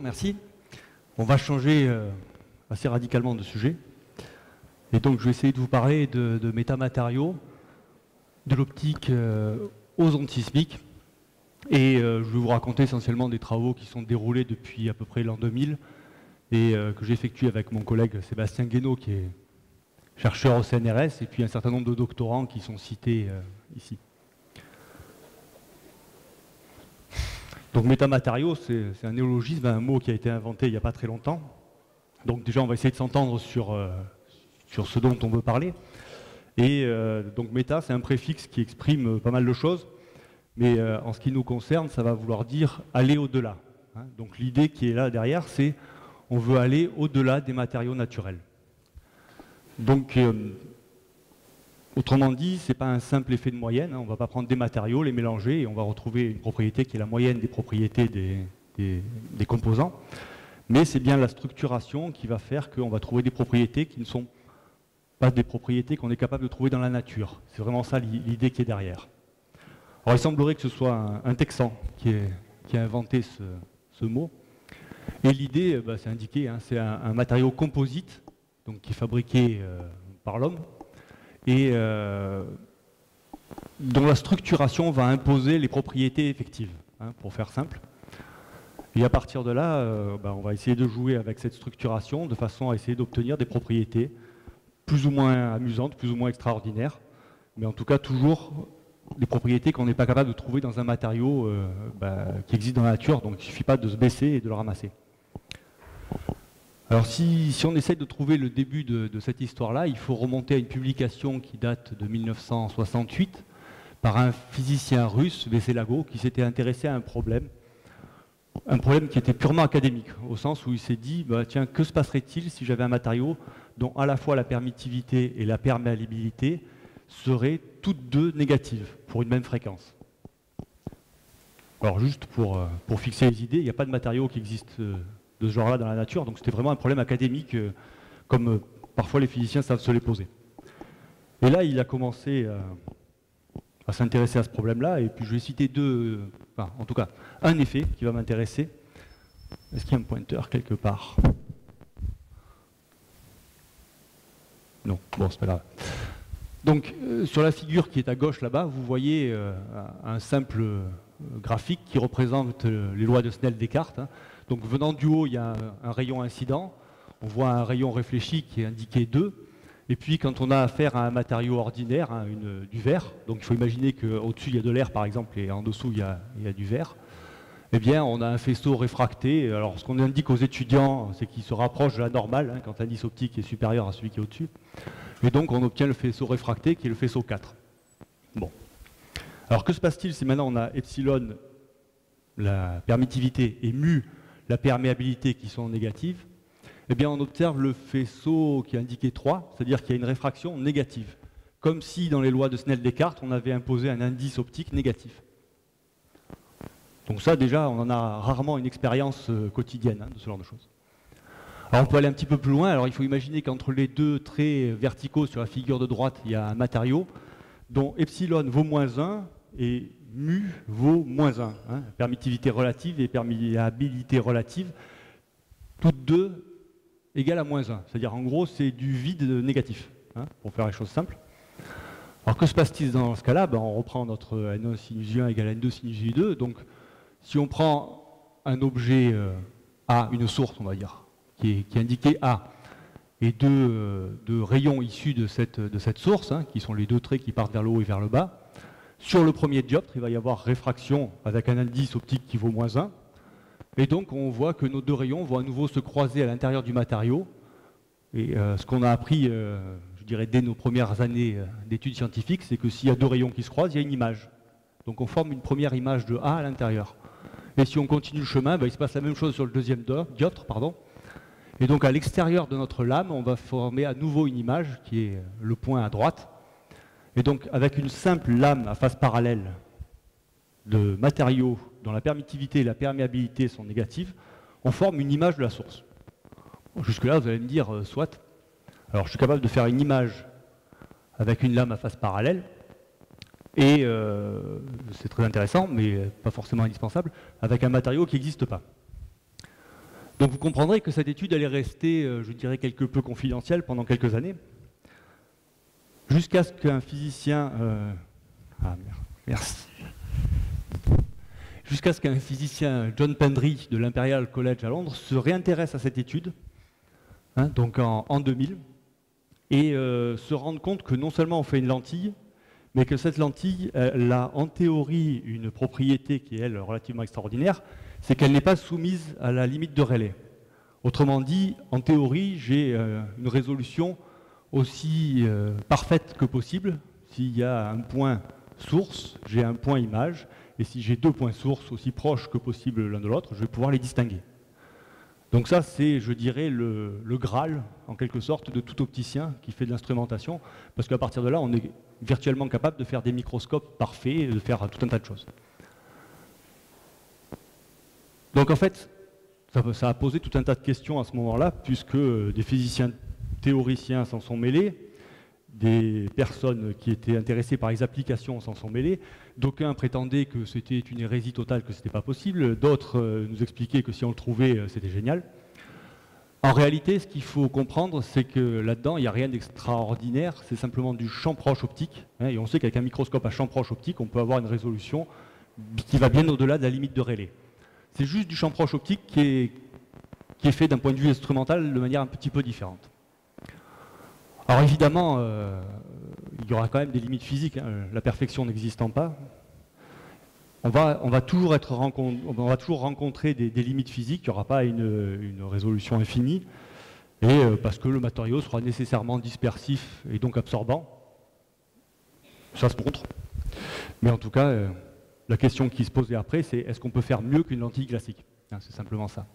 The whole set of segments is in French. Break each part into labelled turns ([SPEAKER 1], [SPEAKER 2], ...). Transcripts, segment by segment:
[SPEAKER 1] merci. On va changer assez radicalement de sujet. Et donc je vais essayer de vous parler de métamatériaux, de l'optique aux ondes sismiques. Et je vais vous raconter essentiellement des travaux qui sont déroulés depuis à peu près l'an 2000 et que j'ai effectué avec mon collègue Sébastien Guénaud, qui est chercheur au CNRS, et puis un certain nombre de doctorants qui sont cités ici. Donc métamatériaux, c'est un néologisme, un mot qui a été inventé il n'y a pas très longtemps. Donc déjà, on va essayer de s'entendre sur ce dont on veut parler. Et donc méta, c'est un préfixe qui exprime pas mal de choses, mais en ce qui nous concerne, ça va vouloir dire aller au-delà. Hein. Donc l'idée qui est là derrière, c'est on veut aller au-delà des matériaux naturels. Donc autrement dit, ce n'est pas un simple effet de moyenne, hein. On ne va pas prendre des matériaux, les mélanger, et on va retrouver une propriété qui est la moyenne des propriétés des composants. Mais c'est bien la structuration qui va faire qu'on va trouver des propriétés qui ne sont pas des propriétés qu'on est capable de trouver dans la nature. C'est vraiment ça l'idée qui est derrière. Alors il semblerait que ce soit un Texan qui a inventé ce mot. Et l'idée, c'est indiqué, hein, c'est un matériau composite, donc qui est fabriqué par l'homme, et dont la structuration va imposer les propriétés effectives, hein, pour faire simple. Et à partir de là, on va essayer de jouer avec cette structuration de façon à essayer d'obtenir des propriétés plus ou moins amusantes, plus ou moins extraordinaires, mais en tout cas toujours des propriétés qu'on n'est pas capable de trouver dans un matériau qui existe dans la nature, donc il ne suffit pas de se baisser et de le ramasser. Alors si on essaie de trouver le début de cette histoire-là, il faut remonter à une publication qui date de 1968 par un physicien russe, Veselago, qui s'était intéressé à un problème qui était purement académique, au sens où il s'est dit, tiens, que se passerait-il si j'avais un matériau dont à la fois la permittivité et la perméabilité seraient toutes deux négatives pour une même fréquence. Alors juste pour fixer les idées, il n'y a pas de matériau qui existe de ce genre-là dans la nature, donc c'était vraiment un problème académique, comme parfois les physiciens savent se les poser. Et là, il a commencé à s'intéresser à ce problème-là, et puis je vais citer en tout cas, un effet qui va m'intéresser. Est-ce qu'il y a un pointeur quelque part? Non, bon, c'est pas grave. Donc, sur la figure qui est à gauche là-bas, vous voyez un simple graphique qui représente les lois de Snell-Descartes. Hein. Donc, venant du haut, il y a un rayon incident. On voit un rayon réfléchi qui est indiqué 2. Et puis, quand on a affaire à un matériau ordinaire, hein, du verre, donc il faut imaginer qu'au-dessus, il y a de l'air, par exemple, et en dessous, il y a du verre. Eh bien, on a un faisceau réfracté. Alors, ce qu'on indique aux étudiants, c'est qu'il se rapproche de la normale, hein, quand l'indice optique est supérieur à celui qui est au-dessus. Et donc, on obtient le faisceau réfracté, qui est le faisceau 4. Bon. Alors, que se passe-t-il si maintenant on a epsilon, la permittivité, et mu, la perméabilité, qui sont négatives? Eh bien, on observe le faisceau qui est indiqué 3, c'est-à-dire qu'il y a une réfraction négative. Comme si, dans les lois de Snell-Descartes, on avait imposé un indice optique négatif. Donc ça, déjà, on en a rarement une expérience quotidienne, hein, de ce genre de choses. Alors on peut aller un petit peu plus loin. Alors il faut imaginer qu'entre les deux traits verticaux sur la figure de droite, il y a un matériau dont epsilon vaut -1 et mu vaut -1. Hein, permittivité relative et perméabilité relative, toutes deux égales à -1. C'est-à-dire en gros c'est du vide négatif, hein, pour faire les choses simples. Alors que se passe-t-il dans ce cas-là? On reprend notre N1 sinus I1 égale N2 sinus I2. Donc si on prend un objet A, une source on va dire, qui est indiqué A, et deux rayons issus de cette source, hein, qui sont les deux traits qui partent vers le haut et vers le bas. Sur le premier dioptre, il va y avoir réfraction avec un indice optique qui vaut -1. Et donc on voit que nos deux rayons vont à nouveau se croiser à l'intérieur du matériau. Et ce qu'on a appris, je dirais, dès nos premières années d'études scientifiques, c'est que s'il y a deux rayons qui se croisent, il y a une image. Donc on forme une première image de A à l'intérieur. Et si on continue le chemin, il se passe la même chose sur le deuxième dioptre, pardon. Et donc à l'extérieur de notre lame, on va former à nouveau une image qui est le point à droite. Et donc avec une simple lame à face parallèle de matériaux dont la permittivité et la perméabilité sont négatives, on forme une image de la source. Jusque-là, vous allez me dire, soit. Alors je suis capable de faire une image avec une lame à face parallèle, et c'est très intéressant, mais pas forcément indispensable, avec un matériau qui n'existe pas. Donc vous comprendrez que cette étude elle est restée, je dirais, quelque peu confidentielle pendant quelques années, jusqu'à ce qu'un physicien... merci. Jusqu'à ce qu'un physicien, John Pendry, de l'Imperial College à Londres, se réintéresse à cette étude, donc en 2000, et se rende compte que non seulement on fait une lentille, mais que cette lentille, elle a en théorie une propriété qui est, elle, relativement extraordinaire, c'est qu'elle n'est pas soumise à la limite de Rayleigh. Autrement dit, en théorie, j'ai une résolution aussi parfaite que possible. S'il y a un point source, j'ai un point image, et si j'ai deux points sources aussi proches que possible l'un de l'autre, je vais pouvoir les distinguer. Donc ça, c'est, je dirais, le Graal, en quelque sorte, de tout opticien qui fait de l'instrumentation, parce qu'à partir de là, on est virtuellement capable de faire des microscopes parfaits, de faire tout un tas de choses. Donc en fait, ça a posé tout un tas de questions à ce moment-là, puisque des physiciens théoriciens s'en sont mêlés, des personnes qui étaient intéressées par les applications s'en sont mêlées, d'aucuns prétendaient que c'était une hérésie totale, que ce n'était pas possible, d'autres nous expliquaient que si on le trouvait, c'était génial. En réalité, ce qu'il faut comprendre, c'est que là-dedans, il n'y a rien d'extraordinaire, c'est simplement du champ proche optique, et on sait qu'avec un microscope à champ proche optique, on peut avoir une résolution qui va bien au-delà de la limite de Rayleigh. C'est juste du champ proche optique qui est fait d'un point de vue instrumental de manière un petit peu différente. Alors évidemment, il y aura quand même des limites physiques, la perfection n'existant pas. On va toujours rencontrer des limites physiques, il n'y aura pas une résolution infinie, et parce que le matériau sera nécessairement dispersif et donc absorbant. Ça se montre. Mais en tout cas, la question qui se posait après, c'est est-ce qu'on peut faire mieux qu'une lentille classique? C'est simplement ça.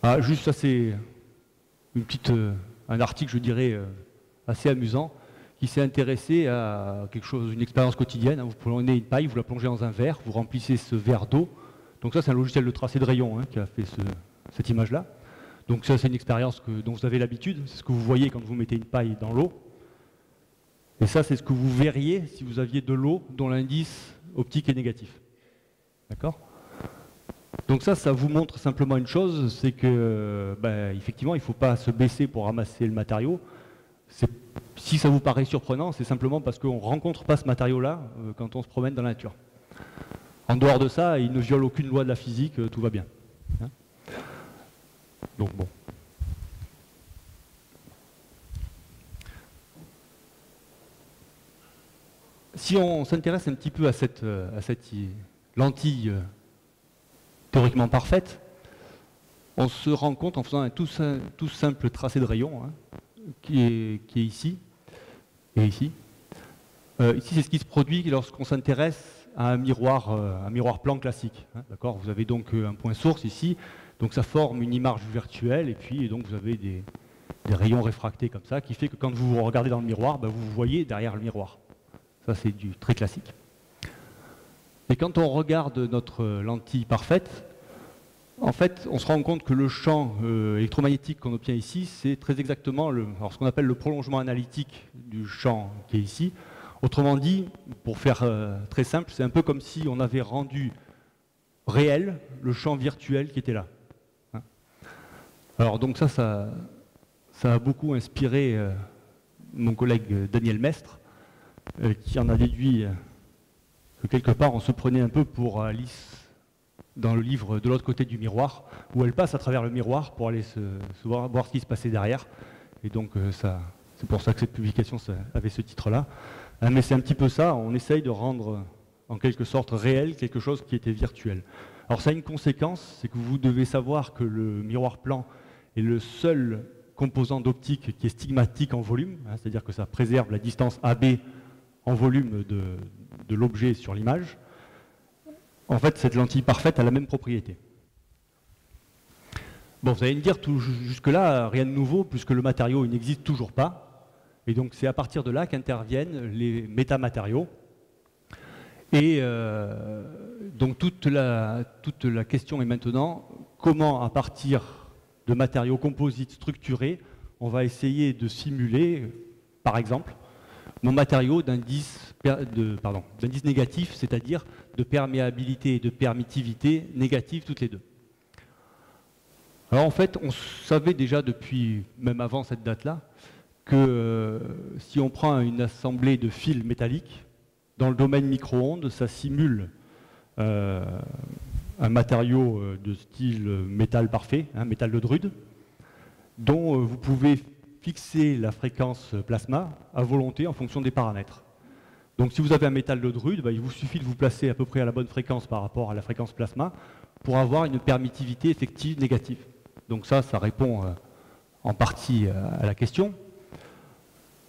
[SPEAKER 1] Ah, juste ça, c'est un article, je dirais, assez amusant, qui s'est intéressé à quelque chose, une expérience quotidienne. Vous prenez une paille, vous la plongez dans un verre, vous remplissez ce verre d'eau. Donc ça, c'est un logiciel de tracé de rayons qui a fait cette image-là. Donc ça, c'est une expérience dont vous avez l'habitude. C'est ce que vous voyez quand vous mettez une paille dans l'eau. Et ça, c'est ce que vous verriez si vous aviez de l'eau dont l'indice optique est négatif. D'accord ? Donc ça vous montre simplement une chose, c'est que, effectivement, il ne faut pas se baisser pour ramasser le matériau. Si ça vous paraît surprenant, c'est simplement parce qu'on ne rencontre pas ce matériau-là quand on se promène dans la nature. En dehors de ça, il ne viole aucune loi de la physique, tout va bien. Donc bon. Si on s'intéresse un petit peu à cette lentille théoriquement parfaite, on se rend compte en faisant un tout simple tracé de rayon qui est ici et ici. Ici, c'est ce qui se produit lorsqu'on s'intéresse à un miroir plan classique. D'accord ? Vous avez donc un point source ici, donc ça forme une image virtuelle, et puis donc vous avez des rayons réfractés comme ça, qui fait que quand vous regardez dans le miroir, vous voyez derrière le miroir. Ça, c'est du très classique. Et quand on regarde notre lentille parfaite, en fait, on se rend compte que le champ électromagnétique qu'on obtient ici, c'est très exactement ce qu'on appelle le prolongement analytique du champ qui est ici. Autrement dit, pour faire très simple, c'est un peu comme si on avait rendu réel le champ virtuel qui était là. Alors donc ça a beaucoup inspiré mon collègue Daniel Mestre, qui en a déduit que quelque part on se prenait un peu pour Alice dans le livre De l'autre côté du miroir, où elle passe à travers le miroir pour aller voir ce qui se passait derrière. Et donc c'est pour ça que cette publication avait ce titre-là. Mais c'est un petit peu ça, on essaye de rendre en quelque sorte réel quelque chose qui était virtuel. Alors ça a une conséquence, c'est que vous devez savoir que le miroir plan est le seul composant d'optique qui est stigmatique en volume, c'est-à-dire que ça préserve la distance AB en volume de l'objet sur l'image. En fait, cette lentille parfaite a la même propriété. Bon, vous allez me dire, jusque-là, rien de nouveau, puisque le matériau il n'existe toujours pas. Et donc, c'est à partir de là qu'interviennent les métamatériaux. Et donc, toute la question est maintenant, comment, à partir de matériaux composites structurés, on va essayer de simuler, par exemple, mon matériau d'indice négatif, c'est-à-dire de perméabilité et de permittivité négative toutes les deux. Alors en fait, on savait déjà depuis, même avant cette date-là, que si on prend une assemblée de fils métalliques, dans le domaine micro-ondes, ça simule un matériau de style métal parfait, métal de Drude, dont vous pouvez fixer la fréquence plasma à volonté en fonction des paramètres. Donc si vous avez un métal de Drude, il vous suffit de vous placer à peu près à la bonne fréquence par rapport à la fréquence plasma pour avoir une permittivité effective négative. Donc ça répond en partie à la question,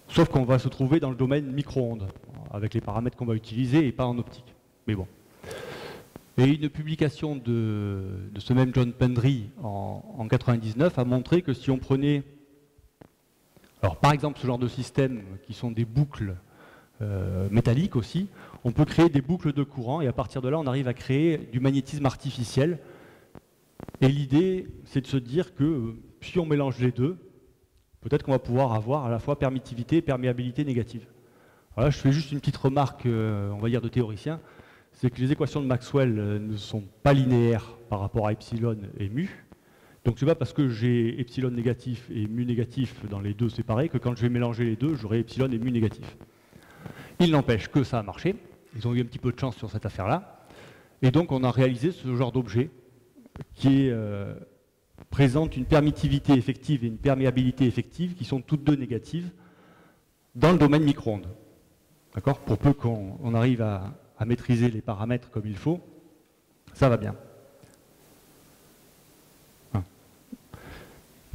[SPEAKER 1] sauf qu'on va se trouver dans le domaine micro-ondes, avec les paramètres qu'on va utiliser et pas en optique. Mais bon. Et une publication de ce même John Pendry en 1999 a montré que si on prenait, alors par exemple ce genre de système qui sont des boucles métalliques aussi, on peut créer des boucles de courant et à partir de là on arrive à créer du magnétisme artificiel. Et l'idée c'est de se dire que si on mélange les deux, peut-être qu'on va pouvoir avoir à la fois permittivité et perméabilité négative. Voilà, je fais juste une petite remarque, on va dire de théoricien, c'est que les équations de Maxwell ne sont pas linéaires par rapport à epsilon et mu. Donc c'est pas parce que j'ai epsilon négatif et mu négatif dans les deux séparés que quand je vais mélanger les deux, j'aurai epsilon et mu négatif. Il n'empêche que ça a marché, ils ont eu un petit peu de chance sur cette affaire-là, et donc on a réalisé ce genre d'objet qui présente une permittivité effective et une perméabilité effective qui sont toutes deux négatives dans le domaine micro-ondes. D'accord ? Pour peu qu'on arrive à maîtriser les paramètres comme il faut, ça va bien.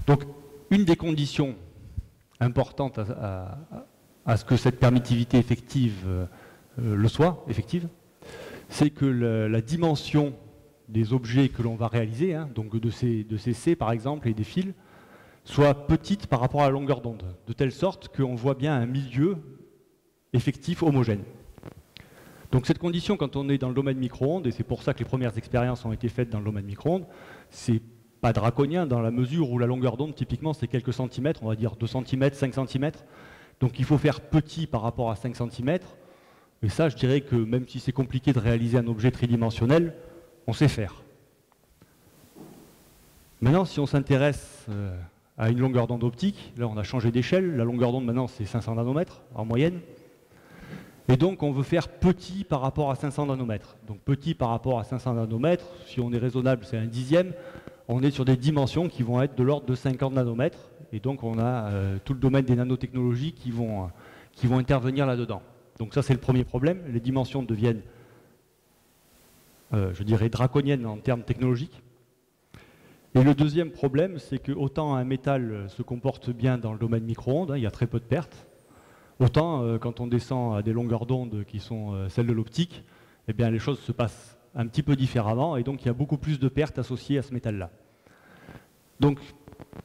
[SPEAKER 1] Donc, une des conditions importantes à ce que cette permittivité effective le soit, effective, c'est que la dimension des objets que l'on va réaliser, donc de ces C par exemple et des fils, soit petite par rapport à la longueur d'onde, de telle sorte qu'on voit bien un milieu effectif homogène. Donc cette condition, quand on est dans le domaine micro-ondes, et c'est pour ça que les premières expériences ont été faites dans le domaine micro-ondes, c'est pas draconien dans la mesure où la longueur d'onde, typiquement, c'est quelques centimètres, on va dire 2 cm, 5 cm. Donc il faut faire petit par rapport à 5 cm. Et ça, je dirais que même si c'est compliqué de réaliser un objet tridimensionnel, on sait faire. Maintenant, si on s'intéresse à une longueur d'onde optique, là on a changé d'échelle, la longueur d'onde maintenant c'est 500 nanomètres en moyenne. Et donc on veut faire petit par rapport à 500 nanomètres. Donc petit par rapport à 500 nanomètres, si on est raisonnable c'est un dixième, on est sur des dimensions qui vont être de l'ordre de 50 nanomètres. Et donc on a tout le domaine des nanotechnologies qui vont intervenir là-dedans. Donc ça c'est le premier problème, les dimensions deviennent, je dirais, draconiennes en termes technologiques. Et le deuxième problème, c'est que autant un métal se comporte bien dans le domaine micro-ondes, il y a très peu de pertes, autant quand on descend à des longueurs d'onde qui sont celles de l'optique, eh bien les choses se passent un petit peu différemment et donc il y a beaucoup plus de pertes associées à ce métal-là. Donc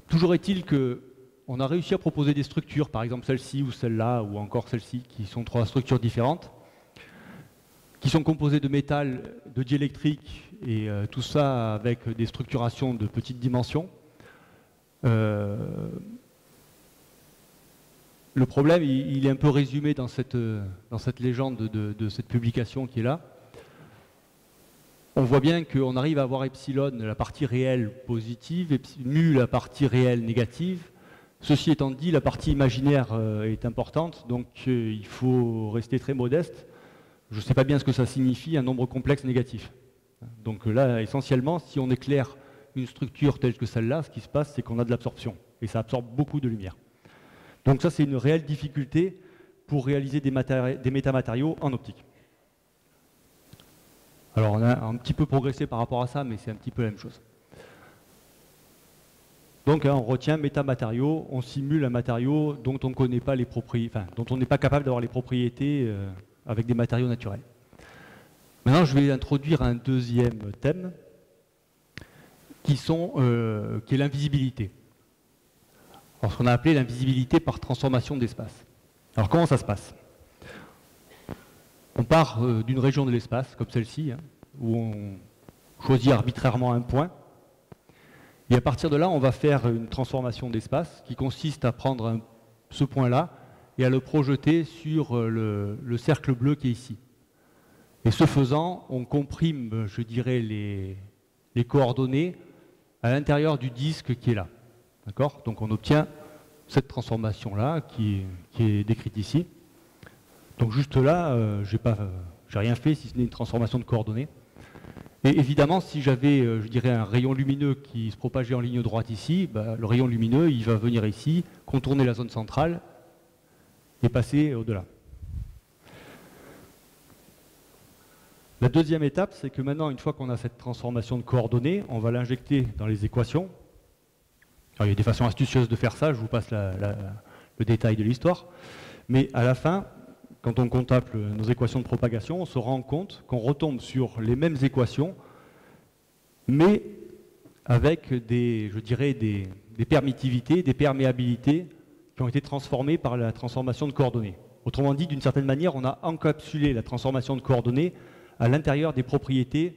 [SPEAKER 1] toujours est-il qu'on a réussi à proposer des structures, par exemple celle-ci ou celle-là ou encore celle-ci, qui sont trois structures différentes, qui sont composées de métal, de diélectrique et tout ça avec des structurations de petites dimensions. Le problème, il est un peu résumé dans cette légende de cette publication qui est là. On voit bien qu'on arrive à avoir epsilon, la partie réelle positive, et mu, la partie réelle négative. Ceci étant dit, la partie imaginaire est importante, donc il faut rester très modeste. Je ne sais pas bien ce que ça signifie, un nombre complexe négatif. Donc là, essentiellement, si on éclaire une structure telle que celle-là, ce qui se passe, c'est qu'on a de l'absorption, et ça absorbe beaucoup de lumière. Donc ça, c'est une réelle difficulté pour réaliser des métamatériaux en optique. Alors on a un petit peu progressé par rapport à ça, mais c'est un petit peu la même chose. Donc on retient métamatériaux, on simule un matériau dont on ne connaît pas les propriétés, dont on n'est pas capable d'avoir les propriétés avec des matériaux naturels. Maintenant, je vais introduire un deuxième thème, qui est l'invisibilité. Alors, ce qu'on a appelé l'invisibilité par transformation d'espace. Alors, comment ça se passe? On part d'une région de l'espace, comme celle-ci, où on choisit arbitrairement un point, et à partir de là, on va faire une transformation d'espace qui consiste à prendre ce point-là et à le projeter sur le cercle bleu qui est ici. Et ce faisant, on comprime, je dirais, les coordonnées à l'intérieur du disque qui est là. D'accord? Donc on obtient cette transformation-là qui est décrite ici. Donc juste là, j'ai rien fait si ce n'est une transformation de coordonnées. Et évidemment, si j'avais, je dirais, un rayon lumineux qui se propageait en ligne droite ici, le rayon lumineux, il va venir ici, contourner la zone centrale et passer au-delà. La deuxième étape, c'est que maintenant, une fois qu'on a cette transformation de coordonnées, on va l'injecter dans les équations. Alors, il y a des façons astucieuses de faire ça, je vous passe le détail de l'histoire. Mais à la fin, quand on contemple nos équations de propagation, on se rend compte qu'on retombe sur les mêmes équations, mais avec des permittivités, des perméabilités qui ont été transformées par la transformation de coordonnées. Autrement dit, d'une certaine manière, on a encapsulé la transformation de coordonnées à l'intérieur des propriétés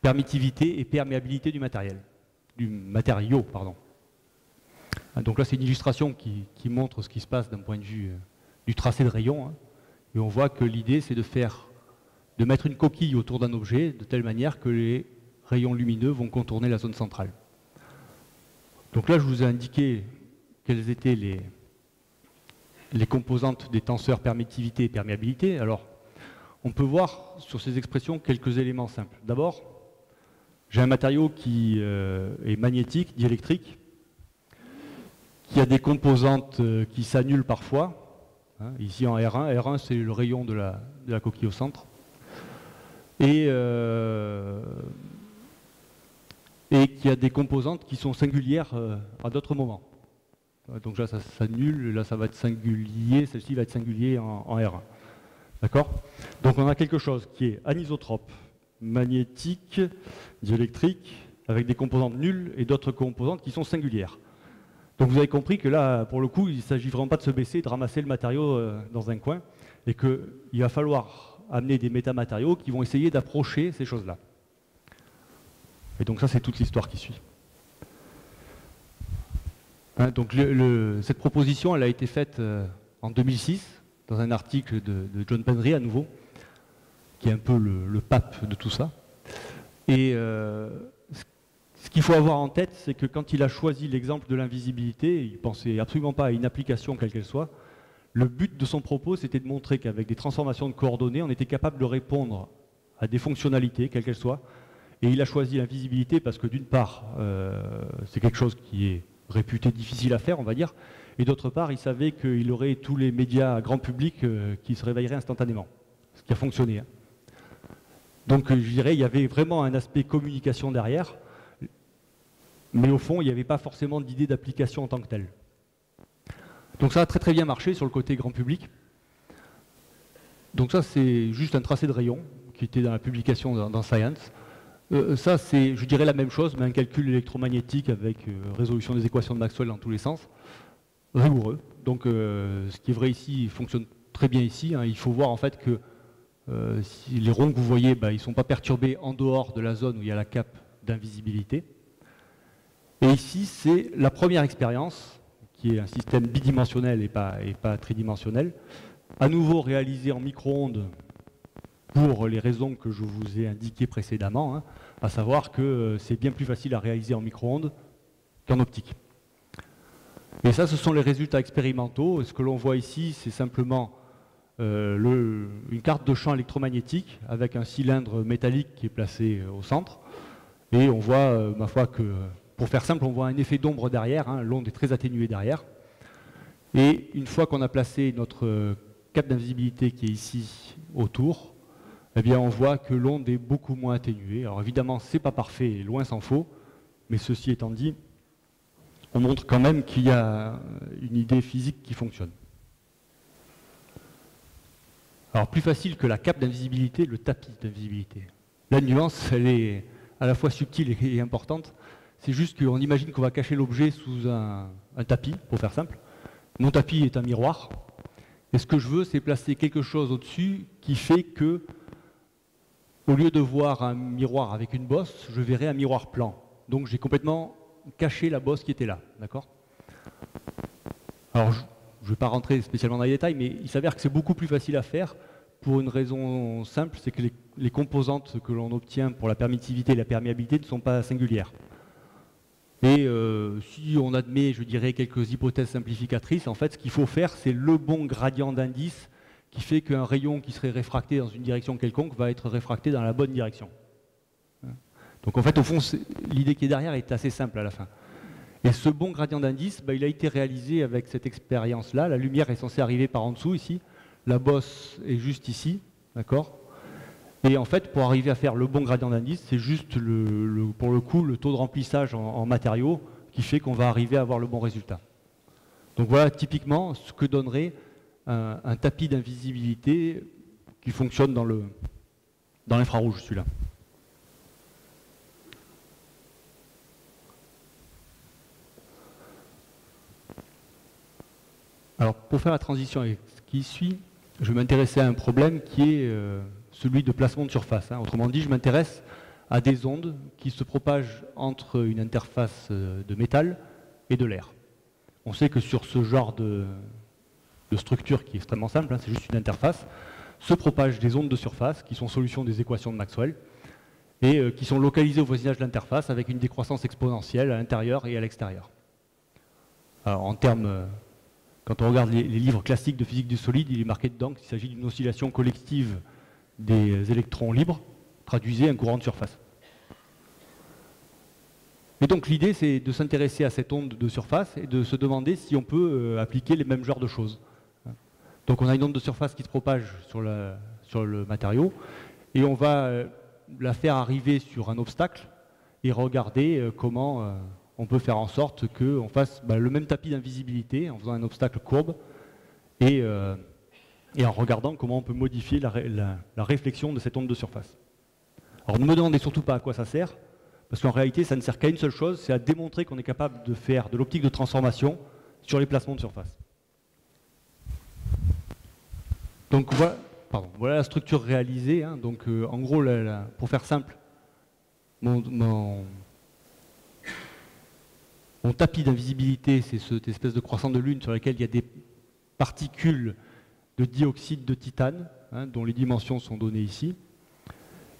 [SPEAKER 1] permittivité et perméabilité du matériau. Donc là, c'est une illustration qui montre ce qui se passe d'un point de vue du tracé de rayon. Et on voit que l'idée, c'est de mettre une coquille autour d'un objet de telle manière que les rayons lumineux vont contourner la zone centrale. Donc là, je vous ai indiqué quelles étaient les composantes des tenseurs permittivité et perméabilité. Alors, on peut voir sur ces expressions quelques éléments simples. D'abord, j'ai un matériau qui est magnétique, diélectrique, qui a des composantes qui s'annulent parfois. Ici en R1, R1 c'est le rayon de la coquille au centre. Et qui a des composantes qui sont singulières à d'autres moments. Donc là ça s'annule, là ça va être singulier, celle-ci va être singulier en R1. D'accord? Donc on a quelque chose qui est anisotrope, magnétique, diélectrique, avec des composantes nulles et d'autres composantes qui sont singulières. Donc vous avez compris que là, pour le coup, il ne s'agit vraiment pas de se baisser et de ramasser le matériau dans un coin, et qu'il va falloir amener des métamatériaux qui vont essayer d'approcher ces choses-là. Et donc ça, c'est toute l'histoire qui suit. Donc cette proposition, elle a été faite en 2006, dans un article de John Penry à nouveau, qui est un peu le pape de tout ça. Et ce qu'il faut avoir en tête, c'est que quand il a choisi l'exemple de l'invisibilité, il ne pensait absolument pas à une application quelle qu'elle soit. Le but de son propos, c'était de montrer qu'avec des transformations de coordonnées, on était capable de répondre à des fonctionnalités, quelles qu'elles soient. Et il a choisi l'invisibilité parce que d'une part, c'est quelque chose qui est réputé difficile à faire, on va dire, et d'autre part, il savait qu'il aurait tous les médias grand public qui se réveilleraient instantanément, ce qui a fonctionné. Donc je dirais, il y avait vraiment un aspect communication derrière. Mais au fond, il n'y avait pas forcément d'idée d'application en tant que telle. Donc ça a très très bien marché sur le côté grand public. Donc ça, c'est juste un tracé de rayon qui était dans la publication dans Science. Ça, c'est, je dirais, la même chose, mais un calcul électromagnétique avec résolution des équations de Maxwell dans tous les sens. Rigoureux. Donc ce qui est vrai ici fonctionne très bien ici. Il faut voir en fait que si les ronds que vous voyez, ils ne sont pas perturbés en dehors de la zone où il y a la cape d'invisibilité. Et ici, c'est la première expérience, qui est un système bidimensionnel et pas tridimensionnel, à nouveau réalisé en micro-ondes pour les raisons que je vous ai indiquées précédemment, à savoir que c'est bien plus facile à réaliser en micro-ondes qu'en optique. Et ça, ce sont les résultats expérimentaux. Et ce que l'on voit ici, c'est simplement une carte de champ électromagnétique avec un cylindre métallique qui est placé au centre. Et on voit, ma foi, que... Pour faire simple, on voit un effet d'ombre derrière, l'onde est très atténuée derrière. Et une fois qu'on a placé notre cap d'invisibilité qui est ici autour, eh bien on voit que l'onde est beaucoup moins atténuée. Alors évidemment, ce n'est pas parfait, loin s'en faut, mais ceci étant dit, on montre quand même qu'il y a une idée physique qui fonctionne. Alors plus facile que la cape d'invisibilité, le tapis d'invisibilité. La nuance, elle est à la fois subtile et importante. C'est juste qu'on imagine qu'on va cacher l'objet sous un tapis, pour faire simple. Mon tapis est un miroir. Et ce que je veux, c'est placer quelque chose au-dessus qui fait que, au lieu de voir un miroir avec une bosse, je verrai un miroir plan. Donc j'ai complètement caché la bosse qui était là. D'accord ? Alors je ne vais pas rentrer spécialement dans les détails, mais il s'avère que c'est beaucoup plus facile à faire pour une raison simple, c'est que les composantes que l'on obtient pour la permittivité et la perméabilité ne sont pas singulières. Et si on admet, je dirais, quelques hypothèses simplificatrices, en fait, ce qu'il faut faire, c'est le bon gradient d'indice qui fait qu'un rayon qui serait réfracté dans une direction quelconque va être réfracté dans la bonne direction. Donc en fait, au fond, l'idée qui est derrière est assez simple à la fin. Et ce bon gradient d'indice, il a été réalisé avec cette expérience-là. La lumière est censée arriver par en dessous ici. La bosse est juste ici, d'accord? Et en fait, pour arriver à faire le bon gradient d'indice, c'est juste, pour le coup, le taux de remplissage en matériaux qui fait qu'on va arriver à avoir le bon résultat. Donc voilà typiquement ce que donnerait un tapis d'invisibilité qui fonctionne dans l'infrarouge, celui-là. Alors, pour faire la transition avec ce qui suit, je vais m'intéresser à un problème qui est celui de placement de surface. Autrement dit, je m'intéresse à des ondes qui se propagent entre une interface de métal et de l'air. On sait que sur ce genre de structure qui est extrêmement simple, c'est juste une interface, se propagent des ondes de surface qui sont solutions des équations de Maxwell et qui sont localisées au voisinage de l'interface avec une décroissance exponentielle à l'intérieur et à l'extérieur. Alors, en termes... Quand on regarde les livres classiques de physique du solide, il est marqué dedans qu'il s'agit d'une oscillation collective des électrons libres, traduisez un courant de surface. Et donc l'idée, c'est de s'intéresser à cette onde de surface et de se demander si on peut appliquer les mêmes genres de choses. Donc on a une onde de surface qui se propage sur le matériau, et on va la faire arriver sur un obstacle et regarder comment... on peut faire en sorte qu'on fasse le même tapis d'invisibilité en faisant un obstacle courbe et en regardant comment on peut modifier la réflexion de cette onde de surface. Alors ne me demandez surtout pas à quoi ça sert, parce qu'en réalité ça ne sert qu'à une seule chose, c'est à démontrer qu'on est capable de faire de l'optique de transformation sur les placements de surface. Donc voilà la structure réalisée. Donc en gros, pour faire simple, mon tapis d'invisibilité, c'est cette espèce de croissant de lune sur laquelle il y a des particules de dioxyde de titane, dont les dimensions sont données ici.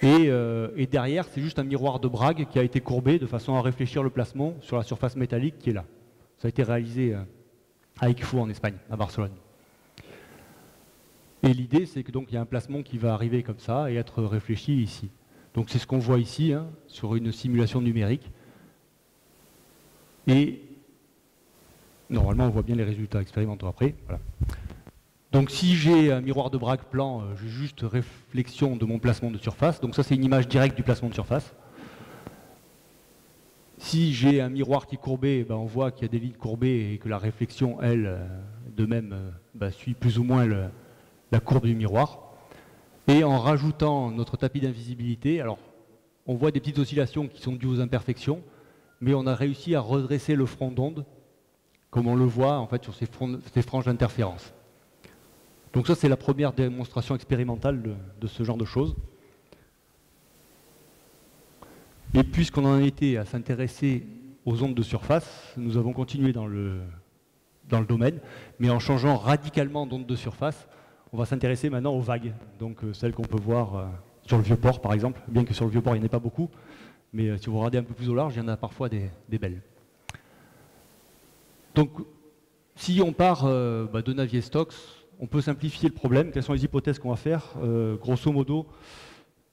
[SPEAKER 1] Et derrière, c'est juste un miroir de Bragg qui a été courbé de façon à réfléchir le placement sur la surface métallique qui est là. Ça a été réalisé à ICFO en Espagne, à Barcelone. Et l'idée, c'est que donc il y a un placement qui va arriver comme ça et être réfléchi ici. Donc c'est ce qu'on voit ici, sur une simulation numérique. Et normalement, on voit bien les résultats expérimentaux après. Voilà. Donc si j'ai un miroir de Bragg plan, j'ai juste réflexion de mon placement de surface. Donc ça, c'est une image directe du placement de surface. Si j'ai un miroir qui est courbé, on voit qu'il y a des lignes courbées et que la réflexion, elle, de même, suit plus ou moins la courbe du miroir. Et en rajoutant notre tapis d'invisibilité, alors on voit des petites oscillations qui sont dues aux imperfections, mais on a réussi à redresser le front d'onde, comme on le voit en fait sur ces franges d'interférence. Donc ça, c'est la première démonstration expérimentale de ce genre de choses. Et puisqu'on en était à s'intéresser aux ondes de surface, nous avons continué dans le domaine, mais en changeant radicalement d'ondes de surface, on va s'intéresser maintenant aux vagues, donc celles qu'on peut voir sur le Vieux-Port par exemple, bien que sur le Vieux-Port il n'y en ait pas beaucoup. Mais si vous regardez un peu plus au large, il y en a parfois des belles. Donc, si on part de Navier-Stokes, on peut simplifier le problème. Quelles sont les hypothèses qu'on va faire? Grosso modo,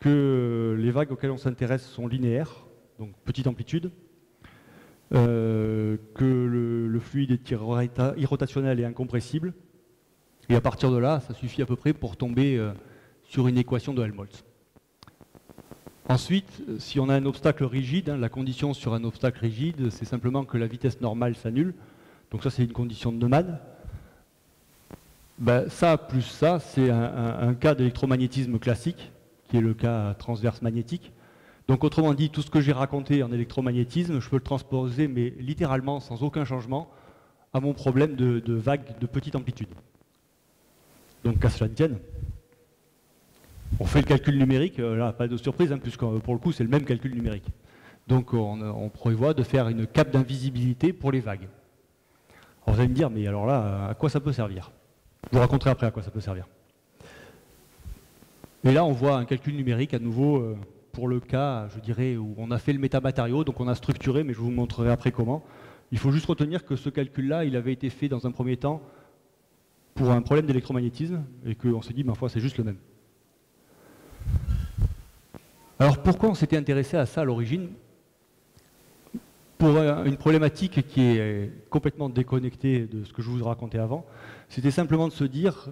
[SPEAKER 1] que les vagues auxquelles on s'intéresse sont linéaires, donc petite amplitude, que le fluide est irrotationnel et incompressible, et à partir de là, ça suffit à peu près pour tomber sur une équation de Helmholtz. Ensuite, si on a un obstacle rigide, la condition sur un obstacle rigide, c'est simplement que la vitesse normale s'annule. Donc ça, c'est une condition de Neumann. Ça plus ça, c'est un cas d'électromagnétisme classique, qui est le cas transverse magnétique. Donc autrement dit, tout ce que j'ai raconté en électromagnétisme, je peux le transposer, mais littéralement, sans aucun changement, à mon problème de vague de petite amplitude. Donc qu'à cela ne tienne. On fait le calcul numérique, là, pas de surprise, puisque pour le coup, c'est le même calcul numérique. Donc on prévoit de faire une cape d'invisibilité pour les vagues. Alors, vous allez me dire, mais alors là, à quoi ça peut servir? Je vous raconterai après à quoi ça peut servir. Et là, on voit un calcul numérique à nouveau pour le cas, je dirais, où on a fait le métamatériau, donc on a structuré, mais je vous montrerai après comment. Il faut juste retenir que ce calcul-là, il avait été fait dans un premier temps pour un problème d'électromagnétisme, et qu'on s'est dit, ma foi, c'est juste le même. Alors pourquoi on s'était intéressé à ça à l'origine? Pour une problématique qui est complètement déconnectée de ce que je vous racontais avant, c'était simplement de se dire,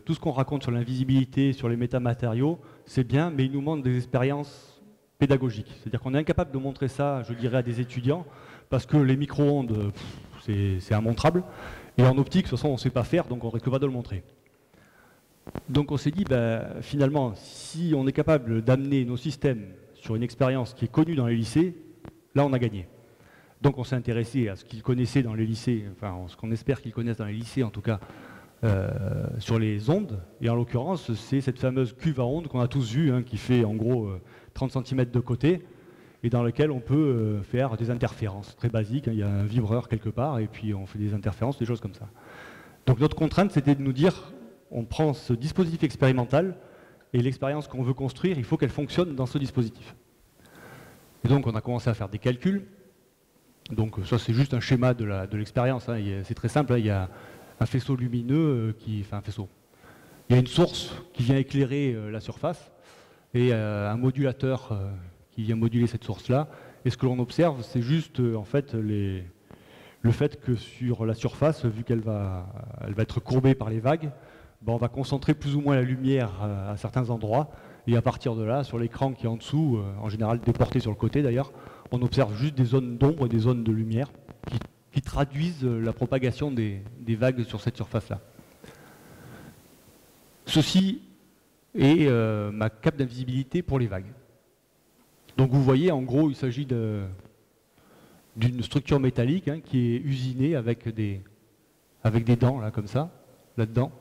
[SPEAKER 1] tout ce qu'on raconte sur l'invisibilité, sur les métamatériaux, c'est bien, mais il nous manque des expériences pédagogiques. C'est-à-dire qu'on est incapable de montrer ça, je dirais, à des étudiants, parce que les micro-ondes, c'est immontrable, et en optique, de toute façon, on ne sait pas faire, donc on ne risque pas de le montrer. Donc on s'est dit, finalement, si on est capable d'amener nos systèmes sur une expérience qui est connue dans les lycées, là on a gagné. Donc on s'est intéressé à ce qu'ils connaissaient dans les lycées, enfin ce qu'on espère qu'ils connaissent dans les lycées en tout cas, sur les ondes. Et en l'occurrence, c'est cette fameuse cuve à ondes qu'on a tous vue, hein, qui fait en gros 30 cm de côté, et dans laquelle on peut faire des interférences très basiques. Hein. Il y a un vibreur quelque part, et puis on fait des interférences, des choses comme ça. Donc notre contrainte, c'était de nous dire, on prend ce dispositif expérimental, et l'expérience qu'on veut construire, il faut qu'elle fonctionne dans ce dispositif. Et donc on a commencé à faire des calculs. Donc ça c'est juste un schéma de l'expérience, hein. C'est très simple, hein. Il y a un faisceau lumineux, enfin un faisceau. Il y a une source qui vient éclairer la surface et un modulateur qui vient moduler cette source-là. Et ce que l'on observe, c'est juste en fait le fait que sur la surface, vu qu'elle va être courbée par les vagues, on va concentrer plus ou moins la lumière à certains endroits. Et à partir de là, sur l'écran qui est en dessous, en général déporté sur le côté d'ailleurs, on observe juste des zones d'ombre et des zones de lumière qui traduisent la propagation des vagues sur cette surface-là. Ceci est ma cape d'invisibilité pour les vagues. Donc vous voyez, en gros, il s'agit d'une structure métallique, hein, qui est usinée avec des dents, là, comme ça, là-dedans.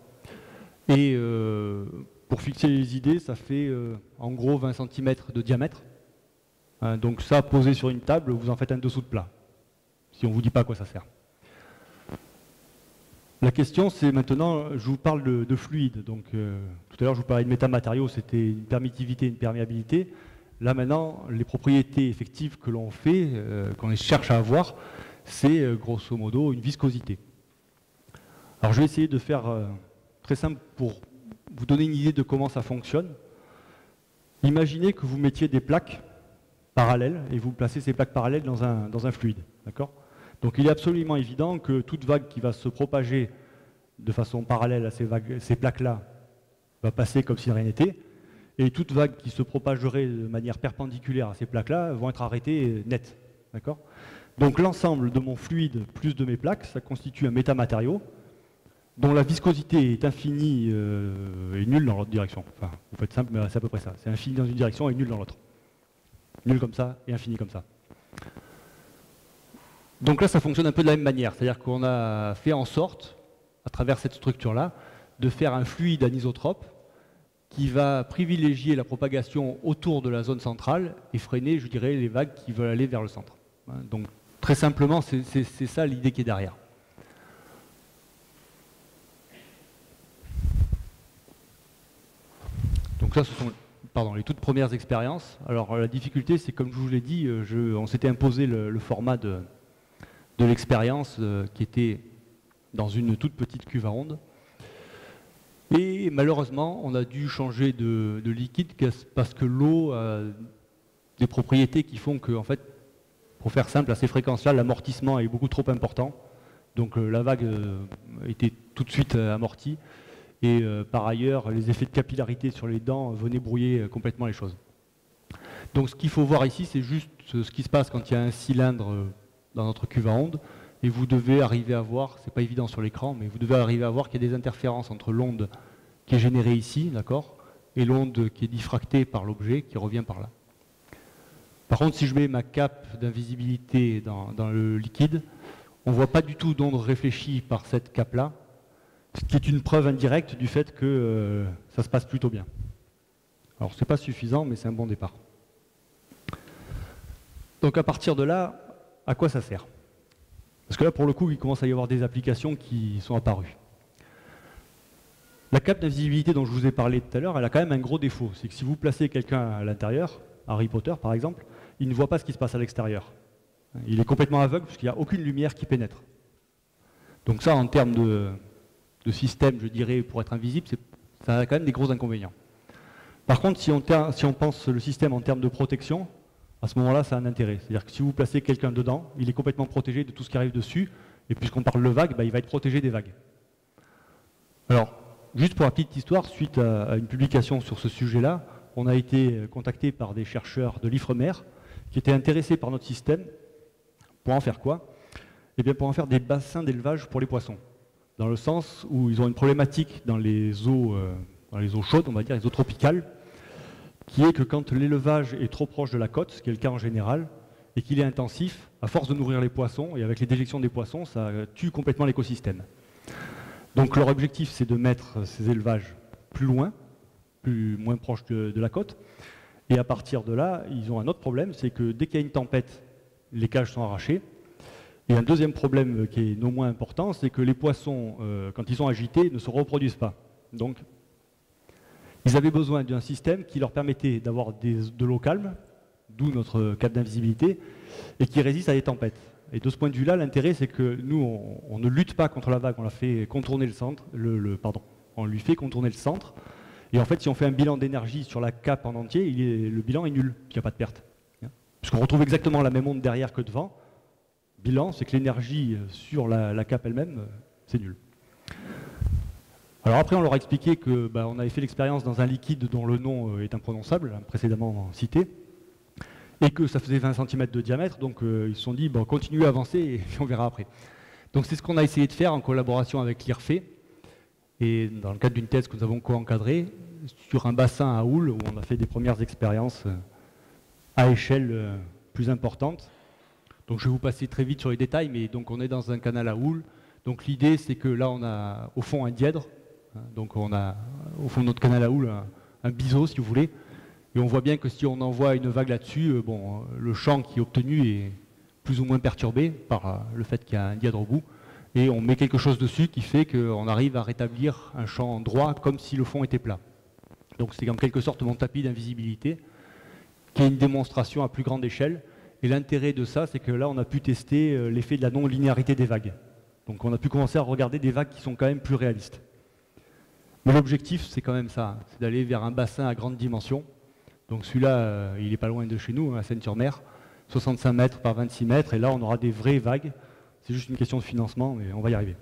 [SPEAKER 1] Et pour fixer les idées, ça fait en gros 20 cm de diamètre. Donc ça, posé sur une table, vous en faites un dessous de plat, si on ne vous dit pas à quoi ça sert. La question, c'est maintenant, je vous parle de fluide. Donc tout à l'heure, je vous parlais de métamatériaux, c'était une permittivité, une perméabilité. Là maintenant, les propriétés effectives que l'on fait, qu'on cherche à avoir, c'est grosso modo une viscosité. Alors je vais essayer de faire très simple pour vous donner une idée de comment ça fonctionne. Imaginez que vous mettiez des plaques parallèles et vous placez ces plaques parallèles dans un fluide. Donc il est absolument évident que toute vague qui va se propager de façon parallèle à ces plaques-là va passer comme si rien n'était, et toute vague qui se propagerait de manière perpendiculaire à ces plaques-là vont être arrêtées net. Donc l'ensemble de mon fluide plus de mes plaques, ça constitue un métamatériau dont la viscosité est infinie et nulle dans l'autre direction. Enfin, vous faites simple, mais c'est à peu près ça. C'est infini dans une direction et nul dans l'autre. Nul comme ça et infini comme ça. Donc là, ça fonctionne un peu de la même manière. C'est-à-dire qu'on a fait en sorte, à travers cette structure-là, de faire un fluide anisotrope qui va privilégier la propagation autour de la zone centrale et freiner, je dirais, les vagues qui veulent aller vers le centre. Donc très simplement, c'est ça l'idée qui est derrière. Donc ça, ce sont les toutes premières expériences. Alors la difficulté, c'est comme je vous l'ai dit, on s'était imposé le format de l'expérience qui était dans une toute petite cuve à ondes. Et malheureusement, on a dû changer de liquide parce que l'eau a des propriétés qui font que, en fait, pour faire simple, à ces fréquences-là, l'amortissement est beaucoup trop important. Donc la vague était tout de suite amortie. Et par ailleurs, les effets de capillarité sur les dents venaient brouiller complètement les choses. Donc ce qu'il faut voir ici, c'est juste ce qui se passe quand il y a un cylindre dans notre cuve à ondes. Et vous devez arriver à voir, c'est pas évident sur l'écran, mais vous devez arriver à voir qu'il y a des interférences entre l'onde qui est générée ici, d'accord, et l'onde qui est diffractée par l'objet qui revient par là. Par contre, si je mets ma cape d'invisibilité dans le liquide, on ne voit pas du tout d'onde réfléchie par cette cape-là, ce qui est une preuve indirecte du fait que ça se passe plutôt bien. Alors, ce n'est pas suffisant, mais c'est un bon départ. Donc, à partir de là, à quoi ça sert? Parce que là, pour le coup, il commence à y avoir des applications qui sont apparues. La cape d'invisibilité dont je vous ai parlé tout à l'heure, elle a quand même un gros défaut. C'est que si vous placez quelqu'un à l'intérieur, Harry Potter par exemple, il ne voit pas ce qui se passe à l'extérieur. Il est complètement aveugle puisqu'il n'y a aucune lumière qui pénètre. Donc ça, en termes de système, je dirais, pour être invisible, ça a quand même des gros inconvénients. Par contre, si on pense le système en termes de protection, à ce moment-là, ça a un intérêt. C'est-à-dire que si vous placez quelqu'un dedans, il est complètement protégé de tout ce qui arrive dessus, et puisqu'on parle de vagues, il va être protégé des vagues. Alors, juste pour la petite histoire, suite à une publication sur ce sujet-là, on a été contacté par des chercheurs de l'Ifremer qui étaient intéressés par notre système. Pour en faire quoi? Eh bien, pour en faire des bassins d'élevage pour les poissons. Dans le sens où ils ont une problématique dans les eaux chaudes, on va dire, les eaux tropicales, qui est que quand l'élevage est trop proche de la côte, ce qui est le cas en général, et qu'il est intensif, à force de nourrir les poissons, et avec les déjections des poissons, ça tue complètement l'écosystème. Donc leur objectif, c'est de mettre ces élevages plus loin, moins proches de la côte, et à partir de là, ils ont un autre problème, c'est que dès qu'il y a une tempête, les cages sont arrachées. Et un deuxième problème qui est non moins important, c'est que les poissons, quand ils sont agités, ne se reproduisent pas. Donc, ils avaient besoin d'un système qui leur permettait d'avoir de l'eau calme, d'où notre cap d'invisibilité, et qui résiste à des tempêtes. Et de ce point de vue-là, l'intérêt, c'est que nous, on ne lutte pas contre la vague, on la fait contourner le centre, on lui fait contourner le centre. Et en fait, si on fait un bilan d'énergie sur la cape en entier, le bilan est nul, il n'y a pas de perte. Puisqu'on retrouve exactement la même onde derrière que devant. Bilan, c'est que l'énergie sur la cape elle-même, c'est nul. Alors après, on leur a expliqué qu'on avait fait l'expérience dans un liquide dont le nom est imprononçable, précédemment cité, et que ça faisait 20 cm de diamètre, donc ils se sont dit, continuez à avancer et on verra après. Donc c'est ce qu'on a essayé de faire en collaboration avec l'IRFE, et dans le cadre d'une thèse que nous avons co-encadrée, sur un bassin à houle, où on a fait des premières expériences à échelle plus importante. Donc je vais vous passer très vite sur les détails, mais donc on est dans un canal à houle. Donc l'idée, c'est que là, on a au fond un dièdre. Donc on a au fond de notre canal à houle un biseau, si vous voulez. Et on voit bien que si on envoie une vague là-dessus, le champ qui est obtenu est plus ou moins perturbé par le fait qu'il y a un dièdre au bout. Et on met quelque chose dessus qui fait qu'on arrive à rétablir un champ droit comme si le fond était plat. Donc c'est en quelque sorte mon tapis d'invisibilité, qui est une démonstration à plus grande échelle. Et l'intérêt de ça, c'est que là, on a pu tester l'effet de la non-linéarité des vagues. Donc on a pu commencer à regarder des vagues qui sont quand même plus réalistes. Mais l'objectif, c'est quand même ça, c'est d'aller vers un bassin à grande dimension. Donc celui-là, il n'est pas loin de chez nous, à Seine-sur-Mer, 65 mètres par 26 mètres, et là, on aura des vraies vagues. C'est juste une question de financement, mais on va y arriver.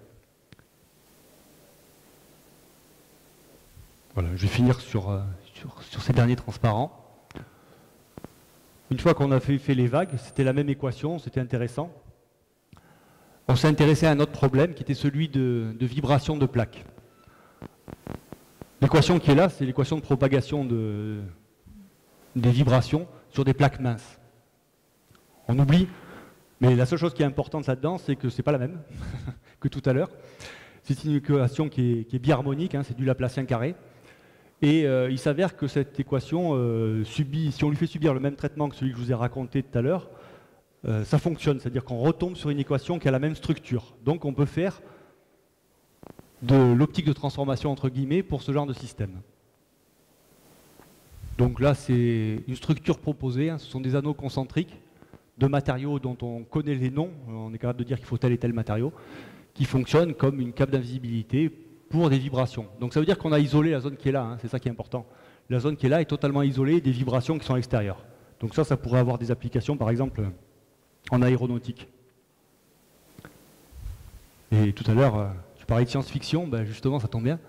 [SPEAKER 1] Voilà, je vais finir sur ces derniers transparents. Une fois qu'on a fait les vagues, c'était la même équation, c'était intéressant. On s'est intéressé à un autre problème qui était celui de vibration de plaques. L'équation qui est là, c'est l'équation de propagation des vibrations sur des plaques minces. On oublie, mais la seule chose qui est importante là-dedans, c'est que ce n'est pas la même que tout à l'heure. C'est une équation qui est biharmonique, c'est du Laplacien carré. Et il s'avère que cette équation si on lui fait subir le même traitement que celui que je vous ai raconté tout à l'heure, ça fonctionne, c'est-à-dire qu'on retombe sur une équation qui a la même structure. Donc on peut faire de l'optique de transformation entre guillemets pour ce genre de système. Donc là c'est une structure proposée, ce sont des anneaux concentriques de matériaux dont on connaît les noms, on est capable de dire qu'il faut tel et tel matériau, qui fonctionnent comme une cape d'invisibilité pour des vibrations. Donc ça veut dire qu'on a isolé la zone qui est là, c'est ça qui est important. La zone qui est là est totalement isolée des vibrations qui sont à l'extérieur. Donc ça pourrait avoir des applications, par exemple, en aéronautique. Et tout à l'heure, tu parlais de science-fiction, justement, ça tombe bien.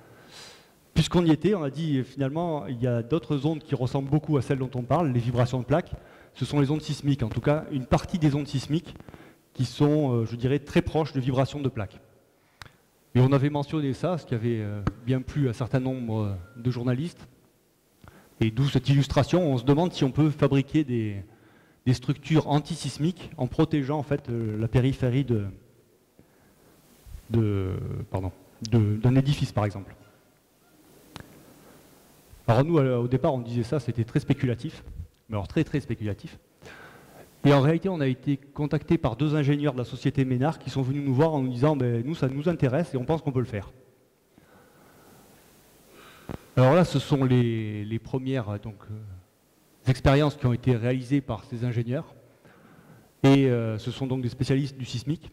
[SPEAKER 1] Puisqu'on y était, on a dit, finalement, il y a d'autres ondes qui ressemblent beaucoup à celles dont on parle, les vibrations de plaques. Ce sont les ondes sismiques, en tout cas, une partie des ondes sismiques qui sont, je dirais, très proches de vibrations de plaques. Et on avait mentionné ça, ce qui avait bien plu à un certain nombre de journalistes. Et d'où cette illustration, on se demande si on peut fabriquer des structures antisismiques en protégeant en fait la périphérie d'un édifice par exemple. Alors nous, au départ, on disait ça, c'était très spéculatif, mais alors très très spéculatif. Et en réalité, on a été contacté par 2 ingénieurs de la société Ménard qui sont venus nous voir en nous disant nous, ça nous intéresse et on pense qu'on peut le faire. Alors là, ce sont les premières expériences qui ont été réalisées par ces ingénieurs. Et ce sont donc des spécialistes du sismique.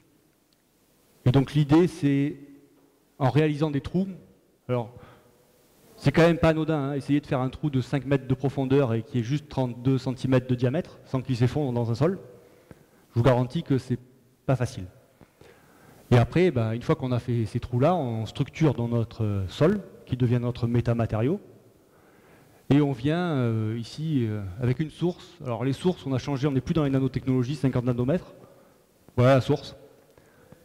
[SPEAKER 1] Et donc l'idée, c'est, en réalisant des trous, alors c'est quand même pas anodin, hein, essayer de faire un trou de 5 mètres de profondeur et qui est juste 32 cm de diamètre, sans qu'il s'effondre dans un sol, je vous garantis que c'est pas facile. Et après, bah, une fois qu'on a fait ces trous-là, on structure dans notre sol, qui devient notre métamatériau, et on vient ici avec une source. Alors les sources, on a changé, on n'est plus dans les nanotechnologies, 50 nanomètres. Voilà la source.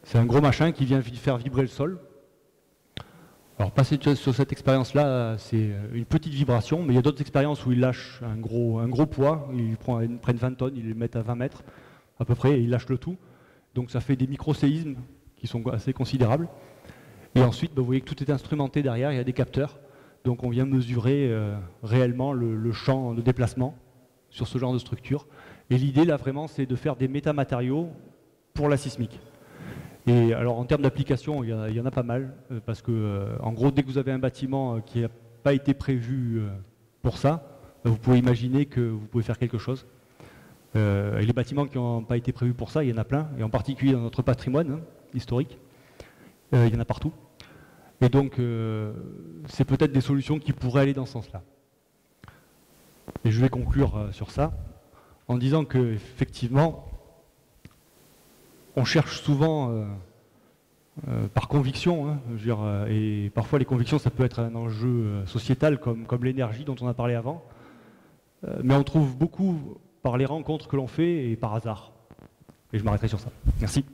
[SPEAKER 1] C'est un gros machin qui vient faire vibrer le sol. Alors passer sur cette expérience-là, c'est une petite vibration, mais il y a d'autres expériences où ils lâchent un gros poids, ils prennent 20 tonnes, ils les mettent à 20 mètres à peu près, et ils lâchent le tout. Donc ça fait des micro-séismes qui sont assez considérables. Et ensuite, bah, vous voyez que tout est instrumenté derrière, il y a des capteurs. Donc on vient mesurer réellement le champ de déplacement sur ce genre de structure. Et l'idée là vraiment, c'est de faire des métamatériaux pour la sismique. Et alors en termes d'application, il y en a pas mal, parce que en gros, dès que vous avez un bâtiment qui n'a pas été prévu pour ça, vous pouvez imaginer que vous pouvez faire quelque chose. Et les bâtiments qui n'ont pas été prévus pour ça, il y en a plein, et en particulier dans notre patrimoine historique, il y en a partout. Et donc, c'est peut-être des solutions qui pourraient aller dans ce sens-là. Et je vais conclure sur ça en disant qu'effectivement, on cherche souvent par conviction, hein, je veux dire, et parfois les convictions, ça peut être un enjeu sociétal comme l'énergie dont on a parlé avant, mais on trouve beaucoup par les rencontres que l'on fait et par hasard. Et je m'arrêterai sur ça. Merci.